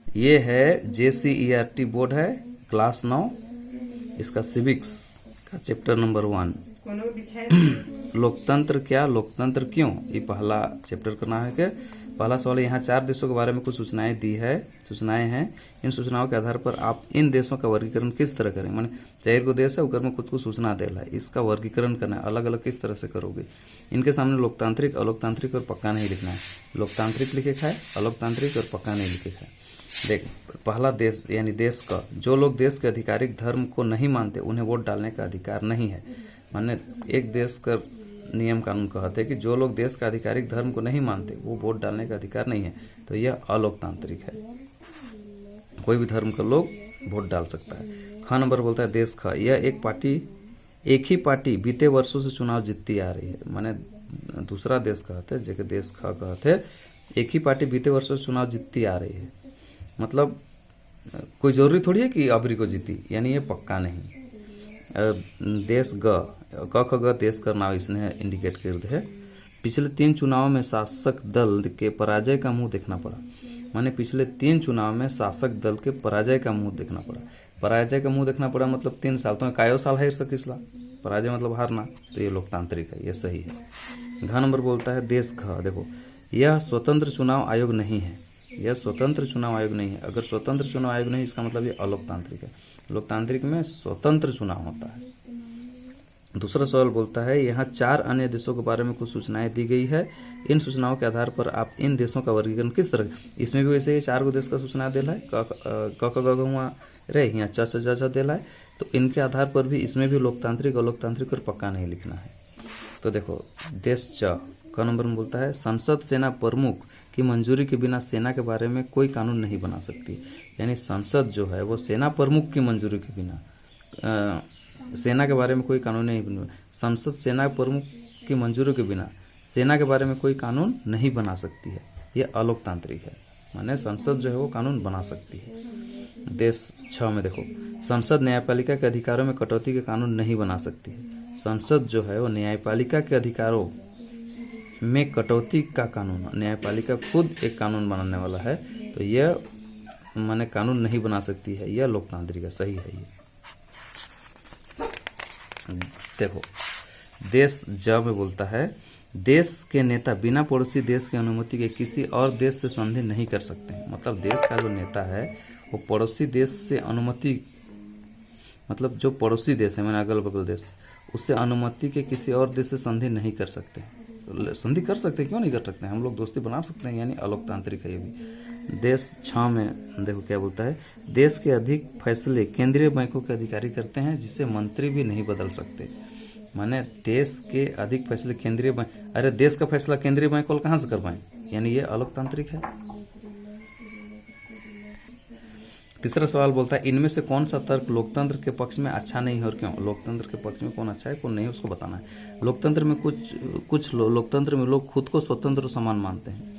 ये है JCERT board है, क्लास 9, इसका सिविक्स का चैप्टर नंबर 1। लोकतंत्र क्या, लोकतंत्र क्यों, ये पहला चैप्टर करना है। क्या पहला सवाल, यहाँ 4 देशों के बारे में कुछ सूचनाएं हैं। इन सूचनाओं के आधार पर आप इन देशों का वर्गीकरण किस तरह करेंगे। माने 4 को देश है, ऊपर में कुछ सूचना देला है, इसका वर्गीकरण करना है, अलग अलग किस तरह से करोगे। इनके सामने लोकतांत्रिक, अलोकतांत्रिक और पक्का नहीं लिखना है। लोकतांत्रिक लिखे खाए, अलोकतांत्रिक और पक्का नहीं लिखे खाए। देख, पहला देश यानी देश का, जो लोग देश के आधिकारिक धर्म को नहीं मानते उन्हें वोट डालने का अधिकार नहीं है। माने एक देश का नियम कानून कहते हैं कि जो लोग देश का आधिकारिक धर्म को नहीं मानते वो वोट डालने का अधिकार नहीं है, तो यह अलोकतांत्रिक है। कोई भी धर्म का लोग वोट डाल सकता है। ख नंबर बोलता है देश ख, यह एक ही पार्टी बीते वर्षों से चुनाव जीतती आ रही है। माने दूसरा देश कहते हैं, जैसे देश ख कहते हैं, एक ही पार्टी बीते वर्षों से चुनाव जीतती आ रही है। मतलब कोई जरूरी थोड़ी है कि अबरी को जीती, यानी ये पक्का नहीं। देश ग, क ख ग देश का नाम इसने इंडिकेट कर दिया है। पिछले 3 चुनाव में शासक दल के पराजय का मुंह देखना पड़ा। माने पिछले 3 चुनाव में शासक दल के पराजय का मुंह देखना पड़ा। पराजय का मुंह देखना पड़ा मतलब 3 साल, तो कायो साल है सकिसला, पराजय मतलब हारना, तो ये लोकतांत्रिक है, ये सही है। घ नंबर बोलता है देश घ, देखो यह स्वतंत्र चुनाव आयोग नहीं है। यह स्वतंत्र चुनाव आयोग नहीं है। अगर स्वतंत्र चुनाव आयोग नहीं, इसका मतलब ये अलोकतांत्रिक है। लोकतांत्रिक में स्वतंत्र चुनाव होता है। दूसरा सवाल बोलता है यहाँ 4 अन्य देशों के बारे में कुछ सूचनाएं दी गई है। इन सूचनाओं के आधार पर आप इन देशों का वर्गीकरण किस तरह, इसमें भी वैसे ही 4 गो देश का सूचना देला है। क ग हुआ रे, यहाँ च च ज देला है, तो इनके आधार पर भी इसमें भी लोकतांत्रिक, अलोकतांत्रिक और पक्का नहीं लिखना है। तो देखो देश च, क नंबर में बोलता है संसद सेना प्रमुख की मंजूरी के बिना सेना के बारे में कोई कानून नहीं बना सकती। यानी संसद जो है वो सेना प्रमुख की मंजूरी के बिना सेना के बारे में कोई कानून नहीं बना। संसद सेना प्रमुख की मंजूरी के बिना सेना के बारे में कोई कानून नहीं बना सकती है, ये अलोकतांत्रिक है। माने संसद जो है वो कानून बना सकती है। देश 6 में देखो, संसद न्यायपालिका के अधिकारों में कटौती के कानून नहीं बना सकती है। संसद जो है वो न्यायपालिका के अधिकारों में कटौती का कानून, न्यायपालिका खुद एक कानून बनाने वाला है, तो यह माने कानून नहीं बना सकती है, यह लोकतांत्रिक है, सही है ये। देखो देश ज में बोलता है देश के नेता बिना पड़ोसी देश की अनुमति के किसी और देश से संधि नहीं कर सकते हैं। मतलब देश का जो नेता है वो पड़ोसी देश से अनुमति, मतलब जो पड़ोसी देश है मैंने अगल बगल देश, उससे अनुमति के किसी और देश से संधि नहीं कर सकते। संधि कर सकते, क्यों नहीं कर सकते, हम लोग दोस्ती बना सकते हैं, यानी अलोकतांत्रिक है ये भी। देश 6 में देखो क्या बोलता है देश के अधिक फैसले केंद्रीय बैंकों के अधिकारी करते हैं, जिसे मंत्री भी नहीं बदल सकते। माने देश के अधिक फैसले केंद्रीय बैंक, अरे देश का फैसला केंद्रीय बैंक वाले कहाँ से कर पाए, यानी ये अलोकतांत्रिक है। तीसरा सवाल बोलता है इनमें से कौन सा तर्क लोकतंत्र के पक्ष में अच्छा नहीं है और क्यों। लोकतंत्र के पक्ष में कौन अच्छा है कौन नहीं, उसको बताना है। लोकतंत्र में कुछ लोकतंत्र में लोग खुद को स्वतंत्र और समान मानते हैं,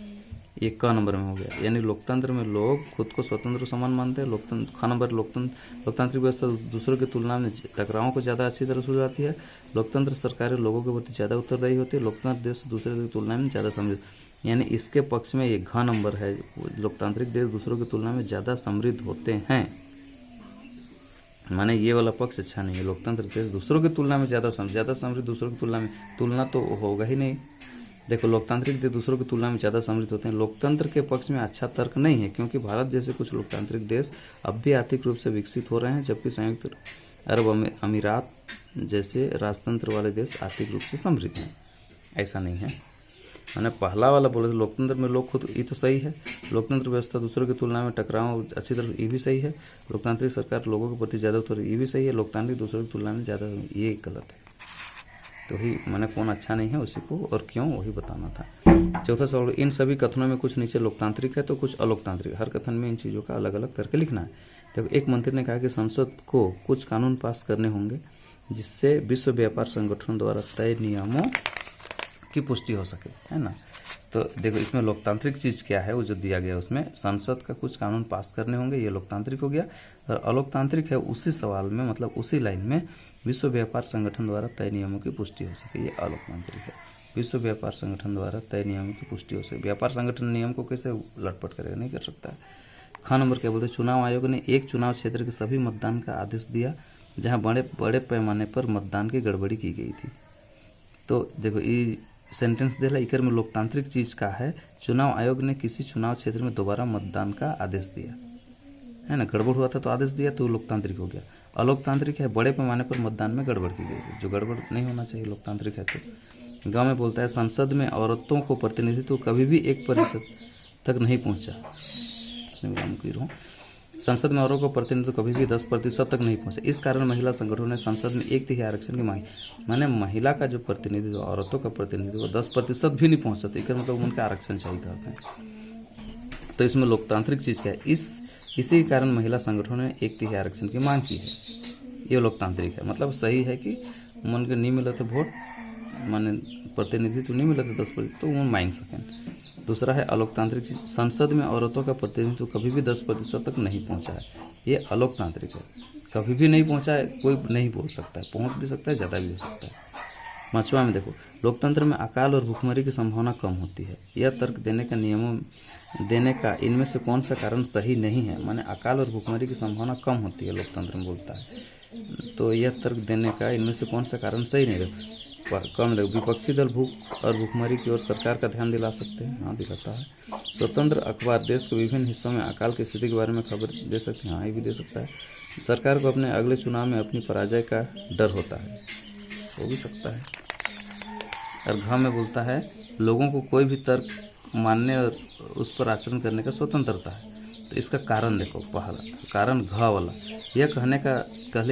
ये क नंबर में हो गया। यानी लोकतंत्र में लोग खुद को स्वतंत्र और समान मानते हैं। ख नंबर लोकतांत्रिक व्यवस्था दूसरों की तुलना में टकरावों को ज्यादा अच्छी तरह सुलझाती है। लोकतंत्र सरकारें लोगों के प्रति ज्यादा उत्तरदायी होती है। लोकतंत्र देश दूसरे की तुलना में ज्यादा समृद्ध, यानी इसके पक्ष में ये घ नंबर है। लोकतांत्रिक देश दूसरों की तुलना में ज्यादा समृद्ध होते हैं, माने ये वाला पक्ष अच्छा नहीं है। लोकतंत्र देश दूसरों की तुलना में ज्यादा समृद्ध, दूसरों की तुलना में, तुलना तो होगा ही नहीं। देखो लोकतांत्रिक देश दूसरों की तुलना में ज्यादा समृद्ध होते हैं। लोकतंत्र के पक्ष में अच्छा तर्क नहीं है, क्योंकि भारत जैसे कुछ लोकतांत्रिक देश अब भी आर्थिक रूप से विकसित हो रहे हैं, जबकि संयुक्त अरब अमीरात जैसे राजतंत्र वाले देश आर्थिक रूप से समृद्ध हैं। ऐसा नहीं है। मैंने पहला वाला बोला लोकतंत्र में लोग खुद, ये तो सही है। लोकतंत्र व्यवस्था दूसरों की तुलना में टकराव अच्छी तरह, ये भी सही है। लोकतांत्रिक सरकार लोगों के प्रति ज्यादा उत्तर, ये भी सही है। लोकतांत्रिक दूसरों की तुलना में ज्यादा, ये गलत है। तो ही मैंने कौन अच्छा नहीं है उसी को और क्यों वही बताना था। चौथा सवाल, इन सभी कथनों में कुछ नीचे लोकतांत्रिक है तो कुछ अलोकतांत्रिक। हर कथन में इन चीजों का अलग अलग करके लिखना है। तो एक मंत्री ने कहा कि संसद को कुछ कानून पास करने होंगे जिससे विश्व व्यापार संगठन द्वारा तय नियमों की पुष्टि हो सके, है ना। तो देखो इसमें लोकतांत्रिक चीज क्या है वो जो दिया गया, उसमें संसद का कुछ कानून पास करने होंगे, ये लोकतांत्रिक हो गया। और अलोकतांत्रिक है उसी सवाल में, मतलब उसी लाइन में, विश्व व्यापार संगठन द्वारा तय नियमों की पुष्टि हो सके, ये अलोकतांत्रिक है। विश्व व्यापार संगठन द्वारा तय नियमों की पुष्टि हो सके। व्यापार संगठन नियम को कैसे लटपट करेगा, नहीं कर सकता है। ख नंबर क्या बोलते हैं, चुनाव आयोग ने एक चुनाव क्षेत्र के सभी मतदान का आदेश दिया जहां बड़े बड़े पैमाने पर मतदान की गड़बड़ी की गई थी। तो देखो ये सेंटेंस देला इकर में लोकतांत्रिक चीज का है, चुनाव आयोग ने किसी चुनाव क्षेत्र में दोबारा मतदान का आदेश दिया है ना, गड़बड़ हुआ था तो आदेश दिया तो लोकतांत्रिक हो गया। अलोकतांत्रिक है, बड़े पैमाने पर मतदान में गड़बड़ की गई, जो गड़बड़ नहीं होना चाहिए लोकतांत्रिक है। तो गांव में बोलता है संसद में औरतों को प्रतिनिधित्व कभी भी 1% तक नहीं पहुंचा। संसद में औरतों को प्रतिनिधित्व कभी भी 10% तक नहीं पहुंचा। इस कारण महिला संगठनों ने संसद में 1/3 आरक्षण की मांग, माने महिला का जो प्रतिनिधित्व, औरतों का प्रतिनिधित्व 10% भी नहीं पहुंचा, तो मतलब उनका आरक्षण चाहिए था। तो इसमें लोकतांत्रिक चीज क्या है, इसी कारण महिला संगठनों ने 1/3 आरक्षण की मांग की है। ये लोकतांत्रिक है, मतलब सही है कि मन के नहीं मिला तो वोट माने प्रतिनिधित्व नहीं मिला तो 10% तो वो मांग सकें। दूसरा है अलोकतांत्रिक, संसद में औरतों का प्रतिनिधित्व कभी भी 10% तक नहीं पहुंचा है, ये अलोकतांत्रिक है। कभी भी नहीं पहुंचा है, कोई नहीं बोल सकता है, पहुंच भी सकता है, ज़्यादा भी हो सकता है। 5वां में देखो, लोकतंत्र में अकाल और भूखमरी की संभावना कम होती है। यह तर्क देने का इनमें से कौन सा कारण सही नहीं है, माने अकाल और भूखमरी की संभावना कम होती है लोकतंत्र में बोलता है। तो यह तर्क देने का इनमें से कौन सा कारण सही नहीं है, कम देखो, विपक्षी दल भूख और भूखमरी की ओर सरकार का ध्यान दिला सकते हैं, हाँ दिलाता है। स्वतंत्र अखबार देश के विभिन्न हिस्सों में अकाल की स्थिति के बारे में खबर दे सकते हैं, हाँ ये भी दे सकता है। सरकार को अपने अगले चुनाव में अपनी पराजय का डर होता है, हो भी सकता है। और घ में बोलता है लोगों को कोई भी तर्क मानने और उस पर आचरण करने का स्वतंत्रता है। तो इसका कारण देखो, पहला कारण घ वाला, यह कहने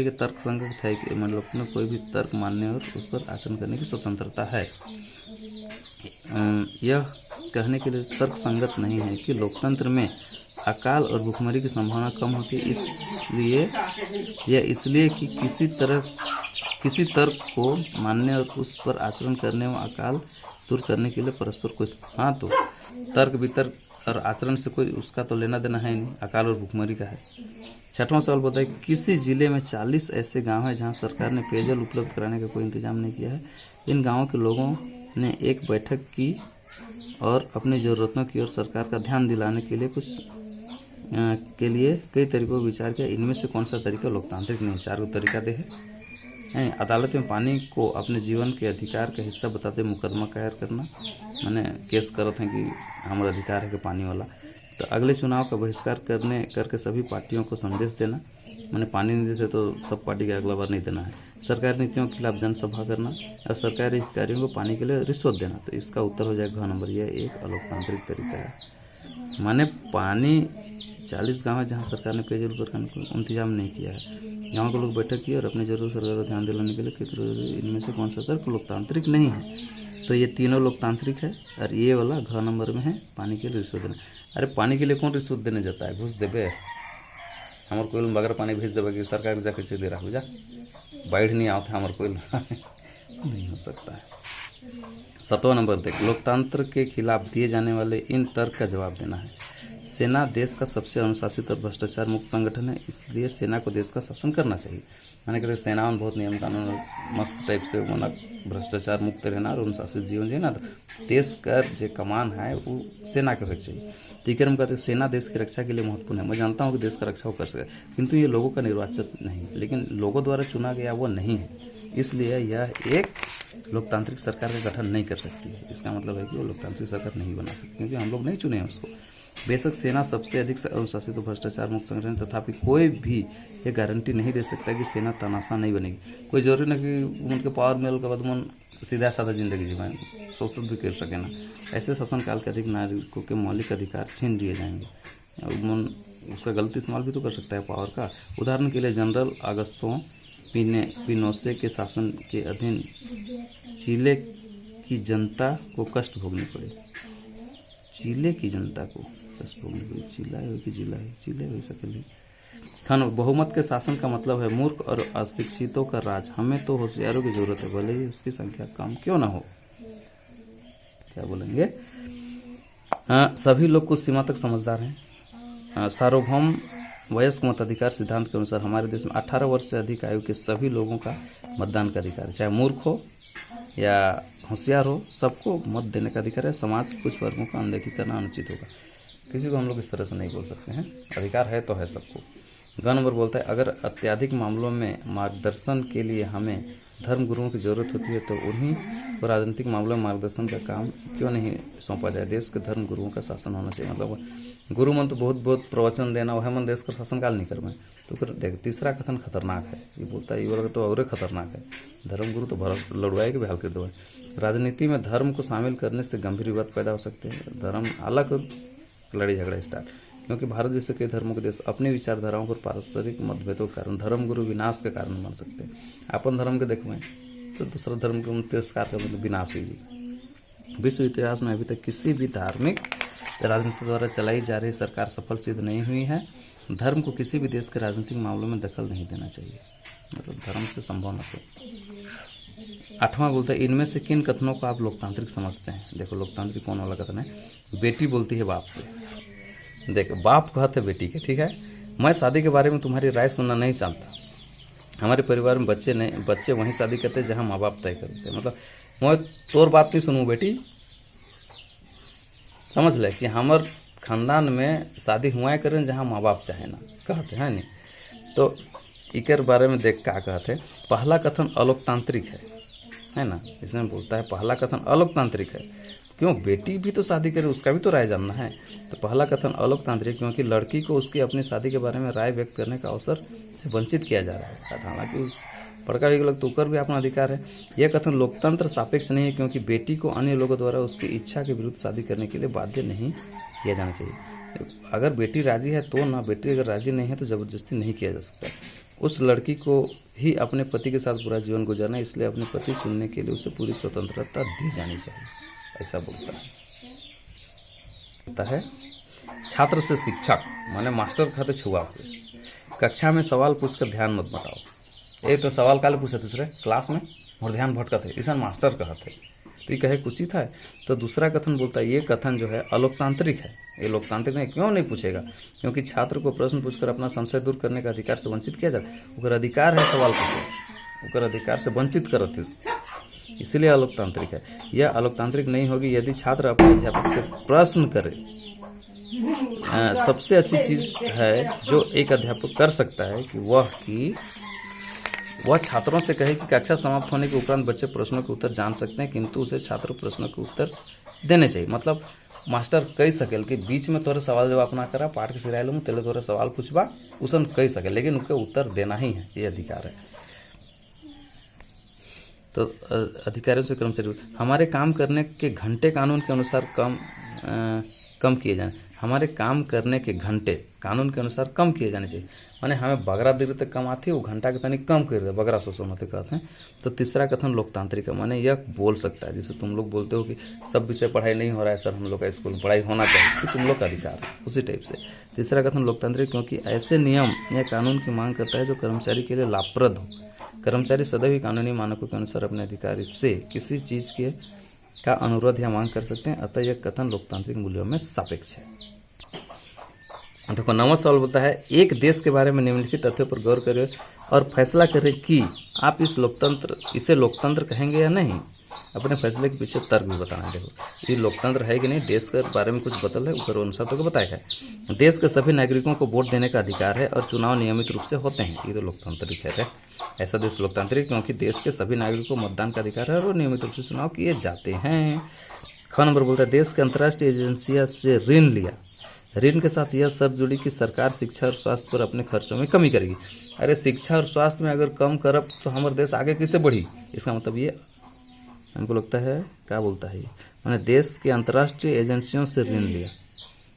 के तर्क संगत है कि मतलब अपने कोई भी तर्क मानने और उस पर आचरण करने की स्वतंत्रता है। यह कहने के लिए तर्क संगत नहीं है कि लोकतंत्र में अकाल और भूखमरी की संभावना कम होती है, इसलिए कि किसी तर्क को मानने और उस पर आचरण करने व अकाल दूर करने के लिए परस्पर कोई, हाँ तो तर्क वितर्क और आचरण से कोई उसका तो लेना देना है नहीं, अकाल और भूखमरी का है। 6वां सवाल बताए, किसी जिले में 40 ऐसे गांव हैं जहां सरकार ने पेयजल उपलब्ध कराने का कोई इंतजाम नहीं किया है। इन गांवों के लोगों ने एक बैठक की और अपनी ज़रूरतों की ओर सरकार का ध्यान दिलाने के लिए कई तरीकों पर विचार किया। इनमें से कौन सा तरीका लोकतांत्रिक नहीं? 4 तरीका दे है। अदालत में पानी को अपने जीवन के अधिकार का हिस्सा बताते मुकदमा कायर करना, मैंने केस करत हैं कि हमारा अधिकार है कि पानी वाला। तो अगले चुनाव का बहिष्कार करके सभी पार्टियों को संदेश देना, मैंने पानी नहीं देते तो सब पार्टी के अगला बार नहीं देना है। सरकारी नीतियों के खिलाफ जनसभा करना और सरकारी अधिकारियों को पानी के लिए रिश्वत देना। तो इसका उत्तर हो जाएगा घ नंबर, यह एक अलोकतांत्रिक तरीका है। माने पानी 40 गाँव है जहाँ सरकार ने पेयजल पर इंतजाम नहीं किया है, गाँव के लोग बैठक किए और अपनी जरूरत सरकार को ध्यान दिलाने के लिए इनमें से कौन सा तर्क लोकतांत्रिक नहीं है? तो ये तीनों लोकतांत्रिक है। और ये वाला घ नंबर में है, पानी के लिए रिश्वत देना। अरे पानी के लिए कौन रिश्वत देने जाता है? घूस देवे, हमारे कोई बगैर पानी भेज देवे कि सरकार जाकर चेक दे रहा हो जा, बैठ नहीं आता हमारे कोई नहीं हो सकता है। 7वां नंबर देख, लोकतंत्र के खिलाफ दिए जाने वाले इन तर्क का जवाब देना है। सेना देश का सबसे अनुशासित और भ्रष्टाचार मुक्त संगठन है, इसलिए सेना को देश का शासन करना चाहिए। मैंने कहते सेना में बहुत नियम कानून मस्त टाइप से मना भ्रष्टाचार मुक्त रहना और अनुशासित जीवन जीना। तो देश का जो कमान है वो सेना के होना चाहिए। तीसरे में कहते हैं सेना देश की रक्षा के लिए महत्वपूर्ण है। मैं जानता हूँ कि देश का रक्षा वो कर सके, किंतु ये लोगों का निर्वाचित नहीं है, लेकिन लोगों द्वारा चुना गया वो नहीं है, इसलिए यह एक लोकतांत्रिक सरकार का गठन नहीं कर सकती है। इसका मतलब है कि वो लोकतांत्रिक सरकार नहीं बना सकती, क्योंकि हम लोग नहीं चुने हैं उसको। बेशक सेना सबसे अधिक अनुशासित और भ्रष्टाचार मुक्त संगठन, तथापि कोई भी ये गारंटी नहीं दे सकता कि सेना तानाशाह नहीं बनेगी। कोई जरूरी नहीं कि उनके पावर मिलने के बाद मन सीधा साधा जिंदगी जीवाएं, शोषित भी कर सके ना। ऐसे शासनकाल के अधिक नागरिकों के मौलिक अधिकार छीन लिए जाएंगे। मन उसका गलत इस्तेमाल भी तो कर सकता है पावर का। उदाहरण के लिए जनरल अगस्तो पिनोशे के शासन के अधीन चिले की जनता को कष्ट भोगने पड़े। चिले की जनता को कष्ट भोगने पड़े। चिला है कि जिला है, चिले हो सकल। खान बहुमत के शासन का मतलब है मूर्ख और अशिक्षितों का राज। हमें तो होशियारों की जरूरत है, भले ही उसकी संख्या कम क्यों ना हो। क्या बोलेंगे? सभी लोग कुछ सीमा तक समझदार हैं। सार्वभौम वयस्क मताधिकार सिद्धांत के अनुसार हमारे देश में 18 वर्ष से अधिक आयु के सभी लोगों का मतदान का अधिकार है, चाहे मूर्ख हो या होशियार हो, सबको मत देने का अधिकार है। समाज कुछ वर्गों का अनदेखी करना अनुचित होगा। किसी को हम लोग इस तरह से नहीं बोल सकते हैं, अधिकार है तो है सबको। ग नंबर बोलता है अगर अत्याधिक मामलों में मार्गदर्शन के लिए हमें धर्म गुरुओं की जरूरत होती है तो उन्हीं को राजनीतिक मामलों में मार्गदर्शन का काम क्यों नहीं सौंपा जाए। देश के धर्म गुरुओं का शासन होना चाहिए। मतलब गुरु मन तो बहुत प्रवचन देना, वह मन देश का शासन काल नहीं करवाए। तो फिर देख, तीसरा कथन खतरनाक है, ये बोलता है ये वाला तो और खतरनाक है। धर्म गुरु तो भरत लड़वाए के बहाल कर दो। राजनीति में धर्म को शामिल करने से गंभीर विवाद पैदा हो सकते हैं। धर्म अलग लड़ाई झगड़ा स्टार्ट, क्योंकि भारत जैसे कई धर्मों के देश अपनी विचारधाराओं पर पारस्परिक मतभेदों के कारण धर्म गुरु विनाश के कारण बन सकते हैं। अपन धर्म के देखवें तो दूसरा धर्म को तिरस्कार का मतलब विनाश ही। विश्व इतिहास में अभी तक किसी भी धार्मिक राजनीति द्वारा चलाई जा रही सरकार सफल सिद्ध नहीं हुई है। धर्म को किसी भी देश के राजनीतिक मामलों में दखल नहीं देना चाहिए, मतलब धर्म से संभव न हो। 8वां बोलता है इनमें से किन कथनों को आप लोकतांत्रिक समझते हैं। देखो लोकतांत्रिक कौन वाला कथन है। बेटी बोलती है बाप से, देख बाप कहते बेटी के, ठीक है, मैं शादी के बारे में तुम्हारी राय सुनना नहीं चाहता। हमारे परिवार में बच्चे वहीं शादी करते जहां माँ बाप तय करते। मतलब मैं तोर बात नहीं सुनूं बेटी, समझ ले कि हमार खानदान में शादी हुआ करें जहां माँ बाप चाहे ना, कहते हैं नहीं। तो इकर बारे में देख क्या कहते हैं। पहला कथन अलोकतांत्रिक है ना, इसमें बोलता है पहला कथन अलोकतांत्रिक है। क्यों, बेटी भी तो शादी करे, उसका भी तो राय जानना है। तो पहला कथन अलोकतांत्रिक क्योंकि लड़की को उसकी अपनी शादी के बारे में राय व्यक्त करने का अवसर से वंचित किया जा रहा है। हालांकि पड़का भी गलत तो ऊपर भी अपना अधिकार है। यह कथन लोकतंत्र सापेक्ष नहीं है, क्योंकि बेटी को अन्य लोगों द्वारा उसकी इच्छा के विरुद्ध शादी करने के लिए बाध्य नहीं किया जाना चाहिए। अगर बेटी राजी है तो ना, बेटी अगर राजी नहीं है तो जबरदस्ती नहीं किया जा सकता। उस लड़की को ही अपने पति के साथ पूरा जीवन गुजारना, इसलिए अपने पति चुनने के लिए उसे पूरी स्वतंत्रता दी जानी चाहिए, ऐसा बोलता है। छात्र से शिक्षक माने मास्टर कहते छुआ कक्षा में सवाल पूछकर ध्यान मत भटकाओ। एक तो सवाल काले पूछे दूसरे क्लास में और ध्यान भटकते, इसे मास्टर कहते। तो ये कहे उचित है। तो दूसरा कथन बोलता है ये कथन जो है अलोकतांत्रिक है। ये लोकतांत्रिक नहीं, क्यों नहीं पूछेगा, क्योंकि छात्र को प्रश्न पूछकर अपना संशय दूर करने का अधिकार से वंचित किया जाता है। उनका अधिकार है सवाल पूछे, उनका अधिकार से वंचित करते, इसलिए अलोकतांत्रिक है। यह अलोकतांत्रिक नहीं होगी यदि छात्र अपने अध्यापक से प्रश्न करे। सबसे अच्छी चीज है जो एक अध्यापक कर सकता है कि वह छात्रों से कहे कि कक्षा समाप्त होने के उपरांत बच्चे प्रश्नों के उत्तर जान सकते हैं, किंतु उसे छात्र प्रश्नों के उत्तर देने चाहिए। मतलब मास्टर कही सकेल कि बीच में तोरे सवाल जवाब ना करा, पाठ के सिराए लूँ तेरे तोरे सवाल पूछबा, उसन कही सके, लेकिन उनके उत्तर देना ही है, ये अधिकार है। तो अधिकारियों से कर्मचारी हमारे काम करने के घंटे कानून के अनुसार कम किए जाने। हमारे काम करने के घंटे कानून के अनुसार कम किए जाने चाहिए। माने हमें बगरा देर तक कम आती है, वो घंटा के तनिक कम कर दे, बगरा सो मत कहते हैं। तो तीसरा कथन लोकतांत्रिक है, माने यह बोल सकता है, जैसे तुम लोग बोलते हो कि सब विषय पढ़ाई नहीं हो रहा है सर, हम लोग का स्कूल में पढ़ाई होना चाहिए, तो तुम लोग का अधिकार है, उसी टाइप से। तीसरा कथन लोकतांत्रिक क्योंकि ऐसे नियम या कानून की मांग करता है जो कर्मचारी के लिए लाभप्रद हो। कर्मचारी सदैव ही कानूनी मानकों के अनुसार अपने अधिकारी से किसी चीज का अनुरोध या मांग कर सकते हैं, अतः यह कथन लोकतांत्रिक मूल्यों में सापेक्ष है। देखो 9वां सवाल बोलता है एक देश के बारे में निम्नलिखित तथ्यों पर गौर करें और फैसला करें कि आप इसे लोकतंत्र कहेंगे या नहीं। अपने फैसले के पीछे तर्क भी बताना। देखो ये लोकतंत्र है कि नहीं, देश के बारे में कुछ बतल है, ऊपर अनुसार तो बताया है। देश के सभी नागरिकों को वोट देने का अधिकार है और चुनाव नियमित रूप से होते हैं, ये तो लोकतांत्रिक है। ऐसा देश लोकतांत्रिक क्योंकि देश के सभी नागरिकों को मतदान का अधिकार है और नियमित रूप से चुनाव किए जाते हैं। ख नंबर बोलता है देश के अंतर्राष्ट्रीय एजेंसियों से ऋण लिया, ऋण के साथ यह शर्त जुड़ी कि सरकार शिक्षा और स्वास्थ्य पर अपने खर्चों में कमी करेगी। अरे शिक्षा और स्वास्थ्य में अगर कम करब तो हमारे देश आगे कैसे बढ़ी। इसका मतलब ये हमको लगता है क्या बोलता है, मैंने देश के अंतर्राष्ट्रीय एजेंसियों से ऋण लिया,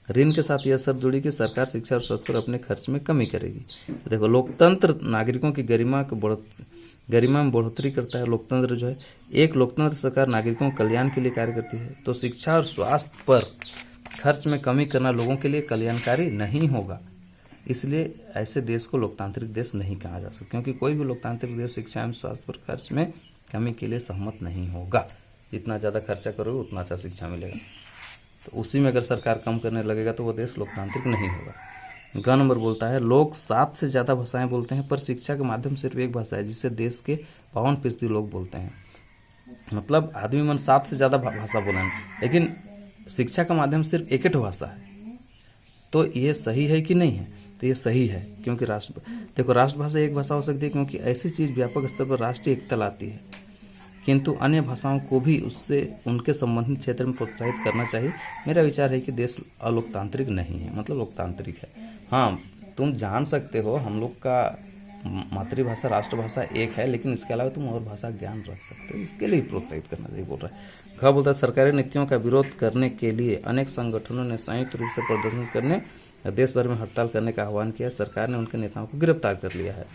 ऋण के साथ यह शर्त जुड़ी कि सरकार शिक्षा और स्वास्थ्य पर अपने खर्च में कमी करेगी। तो देखो लोकतंत्र नागरिकों की गरिमा में बढ़ोतरी करता है। लोकतंत्र जो है एक लोकतंत्र सरकार नागरिकों के कल्याण के लिए कार्य करती है, तो शिक्षा और स्वास्थ्य पर खर्च में कमी करना लोगों के लिए कल्याणकारी नहीं होगा। इसलिए ऐसे देश को लोकतांत्रिक देश नहीं कहा जा सकता, क्योंकि कोई भी लोकतांत्रिक देश शिक्षा एवं स्वास्थ्य पर खर्च में कमी के लिए सहमत नहीं होगा। जितना ज़्यादा खर्चा करोगे उतना अच्छा शिक्षा मिलेगा, तो उसी में अगर सरकार कम करने लगेगा तो वो देश लोकतांत्रिक नहीं होगा। ग नंबर बोलता है लोग 7 से ज़्यादा भाषाएं बोलते हैं, पर शिक्षा के माध्यम सिर्फ एक भाषा है जिसे देश के 52% लोग बोलते हैं। मतलब आदमी मन 7 से ज़्यादा भाषा बोले, लेकिन शिक्षा का माध्यम सिर्फ एक ही भाषा है। तो ये सही है कि नहीं है? तो ये सही है, क्योंकि राष्ट्रभाषा एक भाषा हो सकती है क्योंकि ऐसी चीज व्यापक स्तर पर राष्ट्रीय एकता लाती है, किंतु अन्य भाषाओं को भी उससे उनके संबंधित क्षेत्र में प्रोत्साहित करना चाहिए। मेरा विचार है कि देश अलोकतांत्रिक नहीं है, मतलब लोकतांत्रिक है। हाँ, तुम जान सकते हो हम लोग का मातृभाषा राष्ट्रभाषा एक है, लेकिन इसके अलावा तुम और भाषा ज्ञान रख सकते हो, इसके लिए प्रोत्साहित करना चाहिए बोल रहा है। खा बोलता है सरकारी नीतियों का विरोध करने के लिए अनेक संगठनों ने संयुक्त रूप से प्रदर्शन करने और देश भर में हड़ताल करने का आह्वान किया। सरकार ने उनके नेताओं को गिरफ्तार कर लिया है।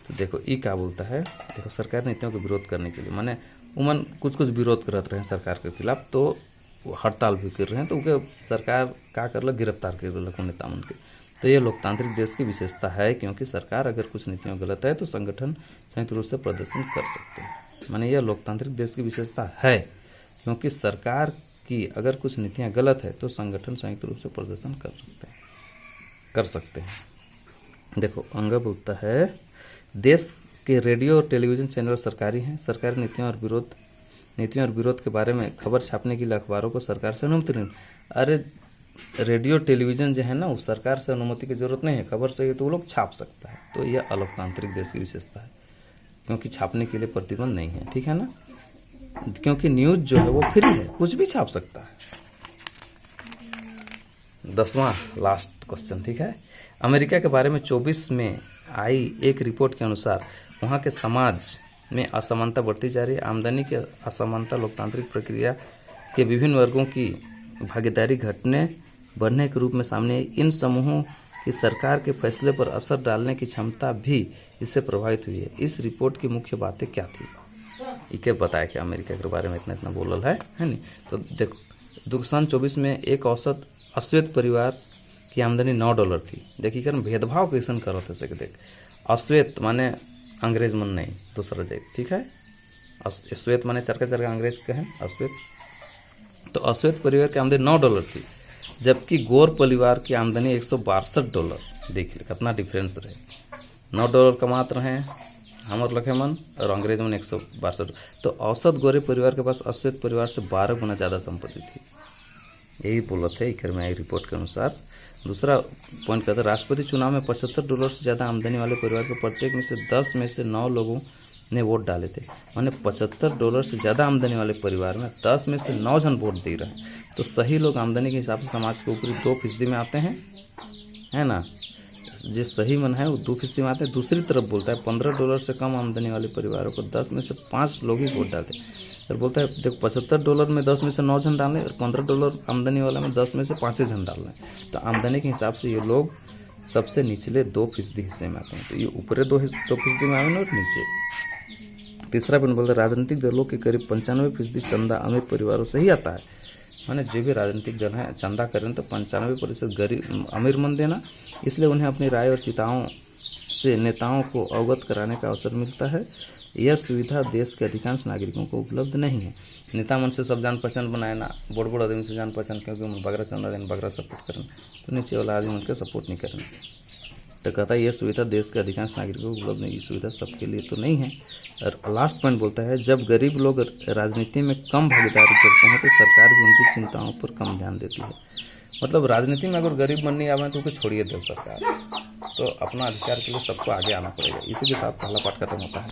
तो देखो ये क्या बोलता है, देखो सरकार नीतियों का विरोध करने के लिए माने उमन कुछ विरोध करते रहे सरकार के खिलाफ, तो हड़ताल भी कर रहे हैं, तो उनके सरकार क्या कर लग, गिरफ्तार कर लग नेता उनके। तो ये लोकतांत्रिक देश की विशेषता है, क्योंकि सरकार अगर कुछ नीतियों गलत है तो संगठन संयुक्त रूप से प्रदर्शन कर सकते हैं। माने यह लोकतांत्रिक देश की विशेषता है, क्योंकि सरकार की अगर कुछ नीतियां गलत है तो संगठन संयुक्त रूप से प्रदर्शन कर सकते हैं। देखो अंगा बोलता है देश के रेडियो और टेलीविजन चैनल सरकारी हैं। सरकारी नीतियों और विरोध के बारे में खबर छापने के लिए अखबारों को सरकार से अनुमति नहीं। अरे रेडियो टेलीविजन जो है ना, वो सरकार से अनुमति की जरूरत नहीं है, खबर चाहिए तो वो लोग छाप सकता है। तो यह अलोकतांत्रिक देश की विशेषता है, क्योंकि छापने के लिए प्रतिबंध नहीं है, ठीक है ना, क्योंकि न्यूज जो है वो फ्री है, कुछ भी छाप सकता है। 10वां लास्ट क्वेश्चन, ठीक है। अमेरिका के बारे में 24 में आई एक रिपोर्ट के अनुसार वहां के समाज में असमानता बढ़ती जा रही है। आमदनी की असमानता, लोकतांत्रिक प्रक्रिया के विभिन्न वर्गों की भागीदारी घटने बढ़ने के रूप में सामने आई। इन समूहों की सरकार के फैसले पर असर डालने की क्षमता भी इससे प्रभावित हुई है। इस रिपोर्ट की मुख्य बातें क्या थी, इके बताया कि अमेरिका के बारे में इतना बोलल है नहीं। तो देखो सन 24 में एक औसत अश्वेत परिवार की आमदनी $9 थी। देखिए कर भेदभाव कैसन करत है, देख अश्वेत माने अंग्रेज मन नहीं, दूसरा जाति, ठीक है। श्वेत माने चरका अंग्रेज के हैं अश्वेत। तो अश्वेत परिवार की आमदनी $9 थी, जबकि गोर परिवार की आमदनी $162। देखिए कितना डिफरेंस रहे, $9 कमाते रहे हमारे लखे मन और अंग्रेज मन 162। तो औसत गोरे परिवार के पास अश्वेत परिवार से 12 गुना ज्यादा संपत्ति थी। यही बोलत है इकर में आई रिपोर्ट के अनुसार। दूसरा पॉइंट कहता है राष्ट्रपति चुनाव में $75 से ज्यादा आमदनी वाले परिवार के प्रत्येक में से 10 में से 9 लोगों ने वोट डाले थे। माने $75 से ज्यादा आमदनी वाले परिवार में 10 में से 9 जन वोट दे रहे हैं। तो सही लोग आमदनी के हिसाब से समाज के ऊपरी 2% में आते हैं, है ना। जो सही मन है वो 2% में आते हैं। दूसरी तरफ बोलता है $15 से कम आमदनी वाले परिवारों को 10 में से 5 लोग ही वोट डालते हैं। और बोलता है देखो $75 में 10 में से 9 जन डालें और $15 आमदनी वाला में 10 में से 5 जन डाल रहे हैं। तो आमदनी के हिसाब से ये लोग सबसे निचले 2% हिस्से में आते हैं। तो ये ऊपरे 2% में आए और नीचे। तीसरा पॉइंट बोलता है राजनीतिक दलों के करीब 95% चंदा अमीर परिवारों से ही आता है। माने जो भी राजनीतिक दल है चंदा करें तो 95% गरीब अमीर मन देना, इसलिए उन्हें अपनी राय और चिंताओं से नेताओं को अवगत कराने का अवसर मिलता है। यह सुविधा देश के अधिकांश नागरिकों को उपलब्ध नहीं है। नेता मन से सब जान पहचान बनाए ना, बड़ बड़ आदमी से जान पहचान, क्योंकि मन बगरा चंदा देने बगरा सपोर्ट करें, तो नीचे वाला आदमी उनके सपोर्ट नहीं करें। तो कहता है यह सुविधा देश के अधिकांश नागरिकों को उपलब्ध नहीं, ये सुविधा सबके लिए तो नहीं है। और लास्ट पॉइंट बोलता है जब गरीब लोग राजनीति में कम भागीदारी करते हैं तो सरकार भी उनकी चिंताओं पर कम ध्यान देती है। मतलब राजनीति में अगर गरीब मन नहीं आवे तो उसे छोड़िए दे सरकार, तो अपना अधिकार के लिए सबको आगे आना पड़ेगा। इसी के साथ पहला पाठ खत्म होता है।